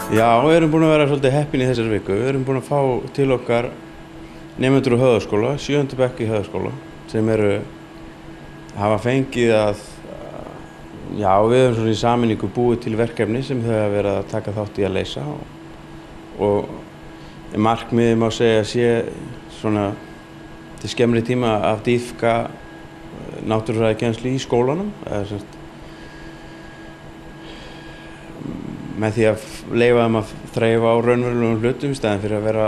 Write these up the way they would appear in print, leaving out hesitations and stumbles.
Já, við erum búin að vera svolítið heppin í þessari viku. Við erum búin að fá til okkar nemendur úr Höfðaskóla, 7. bekk í Höfðaskóla, sem hafa fengið að, já, við höfum svona í sameiningu búið til verkefni sem þau hafa verið að taka þátt í að leysa og markmiðið má segja sé svona til skemmri tíma að dýpka náttúrufræðikennslu í skólanum, með því að leyfa þeim að þreifa á raunverulegum hlutum í staðinn fyrir að vera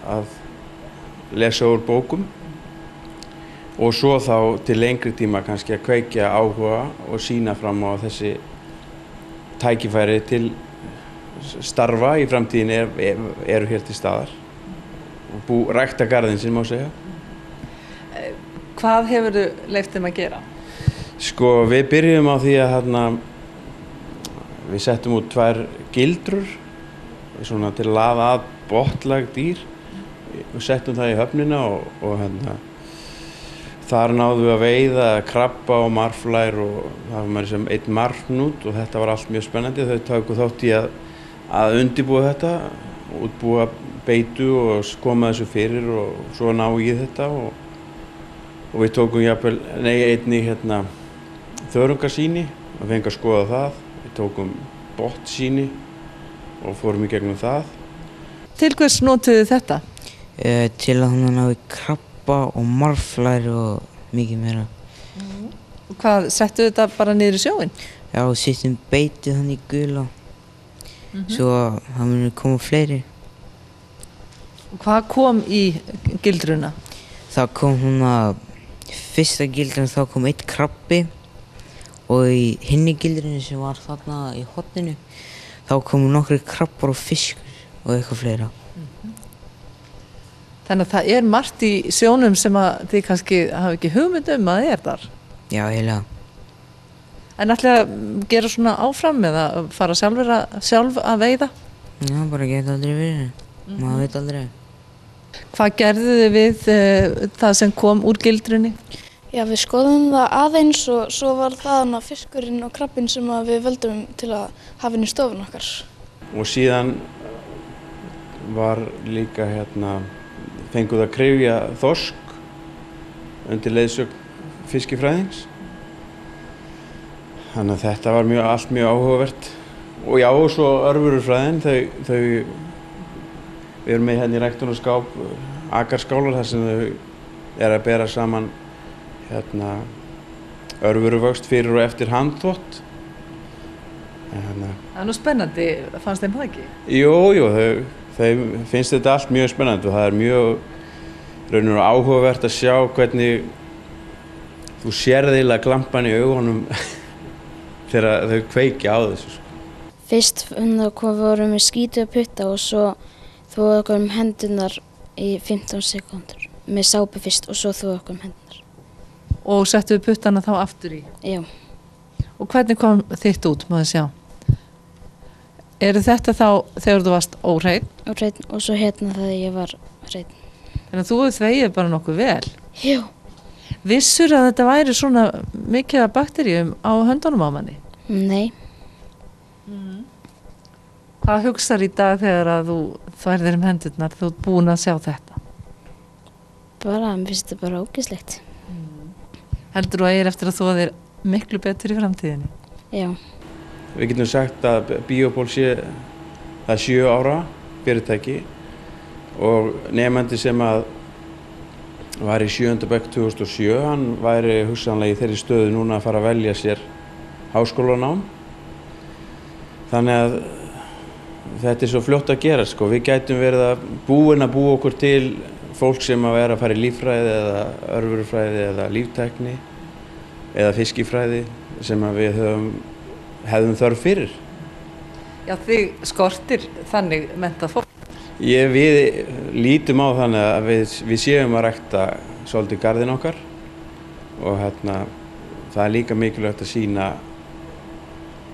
að lesa úr bókum og svo þá til lengri tíma kannski að kveikja áhuga og sýna fram á þessi tækifæri til starfa í framtíðinni eru hér til staðar og rækta garðinn sinn má segja. Hvað hefurðu leyft þeim að gera? Sko, við byrjum á því að við settum út 2 gildrur svona til að laða að botnlæg dýr og settum það í höfnina og þar náðum við að veiða krabba og marflær og það var meira sem 1 marfnút og þetta var allt mjög spennandi. Þau tóku þátt í að undirbúa þetta, útbúa beitu og koma þessu fyrir og svo ná í þetta og við tókum einnig þörungasýni og fengum að skoða það. Við tókum botnsýni og fórum í gegnum það. Til hvers notuðu þetta? Til að hún náði krabba og marflær og mikið meira. Hvað, settu þetta bara niður í sjóinn? Já, settum beitið hann í gula, svo það muni koma fleiri. Hvað kom í gildruna? Það kom fyrsta gildruna, þá kom 1 krabbi og í hinni gildrunni sem var þarna í horninu, þá komu nokkrir krabbar og fiskur og eitthvað fleira. Þannig að það margt í sjónum sem að þið kannski hafa ekki hugmynd að þar? Já, eiginlega. En ætlið að gera svona áfram eða fara sjálf að veiða? Já, bara geta aldrei verið. Maður veit aldrei. Hvað gerðu þið við það sem kom úr gildrunni? Já, við skoðum það aðeins og svo var það fiskurinn og krabbinn sem við völdum til að hafa inn í stofun okkar. Og síðan var líka fenguð að kryfja þorsk undir leiðsögn fiskifræðings. Þannig að þetta var allt mjög áhugavert. Og já, og svo örverufræðin, við erum með í ræktunarskáp akarskálar þar sem þau að bera saman örveruvöxt fyrir og eftir handþvott. Það nú spennandi, fannst þeim það ekki? Jú, þeim finnst þetta allt mjög spennandi og það mjög áhugavert að sjá hvernig þú sérð eiginlega glampann í augunum þegar þau kveikja á þessu. Fyrst vorum við skítuð að putta og svo þvoðu okkur hendurnar í 15 sekúndur með sápu fyrst og svo þvoðu okkur hendurnar. Og settu puttana þá aftur í? Já. Og hvernig kom þitt út, má þið sjá? Eru þetta þá þegar þú varst óhreinn? Óhreinn og svo þegar ég var hreinn. Þannig að þú þvegið bara nokkuð vel? Já. Vissur að þetta væri svona mikið af bakteríum á höndunum á manni? Nei. Hvað hugsar í dag þegar að þú þværðir hendurnar, þú ert búin að sjá þetta? Mér finnst þetta bara ógeðslegt. Heldur þú að eftir að þú þér miklu betur í framtíðinni? Já. Við getum sagt að Bíóból sé 7 ára fyrirtæki og nemandi sem var í 7. bekk 2007, hann væri hugsanlega í þeirri stöðu núna að fara að velja sér háskólanám. Þannig að þetta svo fljótt að gera, sko. Við gætum verið búin að búa okkur til fólk sem að fara í líffræði eða örverufræði eða líftækni eða fiskifræði sem að við hefðum þörf fyrir. Já, þig skortir þannig menntað fólk? Við lítum á þannig að við séum að rækta svolítið garðinn okkar og það líka mikilvægt að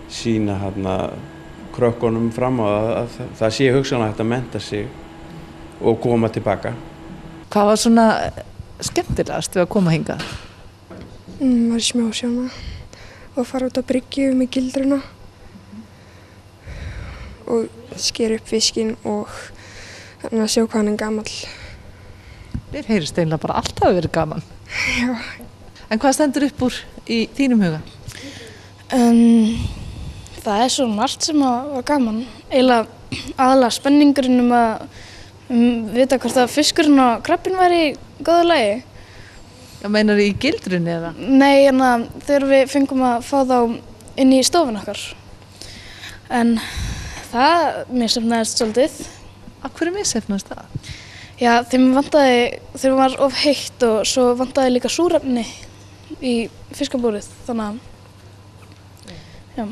sýna krökkunum fram á að það sé hugsanlega hægt að mennta sig og koma tilbaka. Hvað var svona skemmtilegast við að koma hingað? Var í smásjána og fara út á bryggju með gildruna og sker upp fiskinn og þannig að sjá hvað hann er gamall. Mér heyrist eiginlega bara allt hafi verið gaman. Já. En hvað stendur upp úr í þínum huga? Það er svo margt sem var gaman. Eiginlega aðalega spenningurinn að vita hvort að fiskurinn og krabbinn væri í góðu lagi. Já, meinar í gildrunni eða? Nei, þegar við fengum að fá þá inn í stofun okkar. En það misheppnaðist svolítið. Af hverju misheppnaðist það? Já, þeim var of heitt og svo vantaði líka súrefni í fiskabúrið, þannig að, já.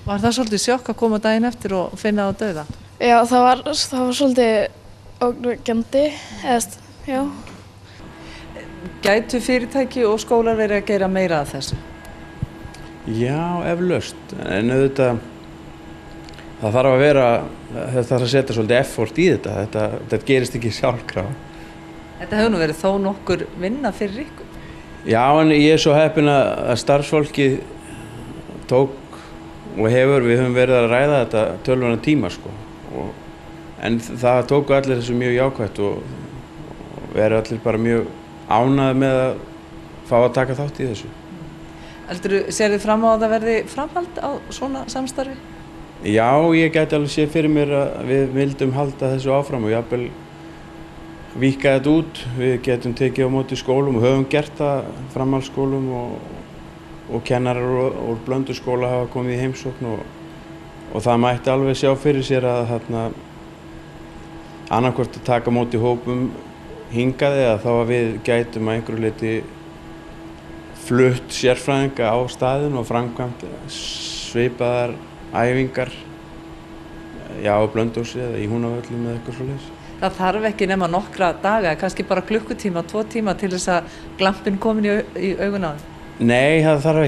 Var það svolítið sjokk að koma daginn eftir og finna það dauða? Já, það var svolítið ógnvekjandi, já. Gætu fyrirtæki og skólar verið að gera meira af þessu? Já, eflaust, en auðvitað það þarf að vera, það þarf að setja svolítið effort í þetta gerist ekki sjálfkrafa. Þetta hefur nú verið þó nokkur vinna fyrir ykkur. Já, en ég er svo heppinn að starfsfólkið tók og við höfum verið að ræða þetta tölvunarn tíma sko. En það tóku allir þessu mjög jákvætt og eru allir bara mjög ánægðir með að fá að taka þátt í þessu. Sérðu fram á að það verði framhald á svona samstarfi? Já, ég gæti alveg séð fyrir mér að við vildum halda þessu áfram og jafnvel víkka þetta út. Við getum tekið á móti skólum og höfum gert það, framhaldsskólum og kennarar úr Blönduskóla hafa komið í heimsókn og það mætti alveg sjá fyrir sér að annaðhvort að taka á móti hópum hingað eða þá að við gætum að einhverju leyti flutt sérfræðinga á staðinn og framkvæmt svipaðar æfingar á Blönduósi eða í Húnavöllum eða eitthvað svoleiðis. Það þarf ekki nema nokkra daga, kannski bara klukkutíma, 2 tíma til þess að glampinn komin í augun á þeim? Nei, það þarf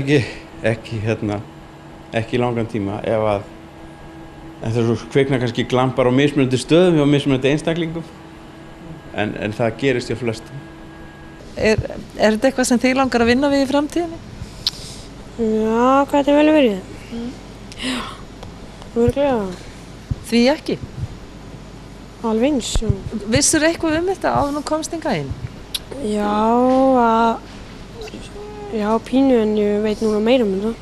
ekki langan tíma en það kvikna kannski glampar á mismunandi stöðum hjá mismunandi einstaklingum en það gerist hjá flestum. Er þetta eitthvað sem þið langar að vinna við í framtíðinni? Já, hvað þetta vel verið? Já, örugglega. Því ekki? Alveg eins. Vissir eitthvað um þetta áður nú komst hingað inn? Já, pínu en ég veit núna meira um þetta.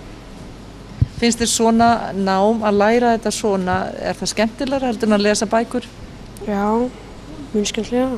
Finnst þér svona nám að læra þetta svona, er það skemmtilegra heldur en að lesa bækur? Já, mjög skemmtilega.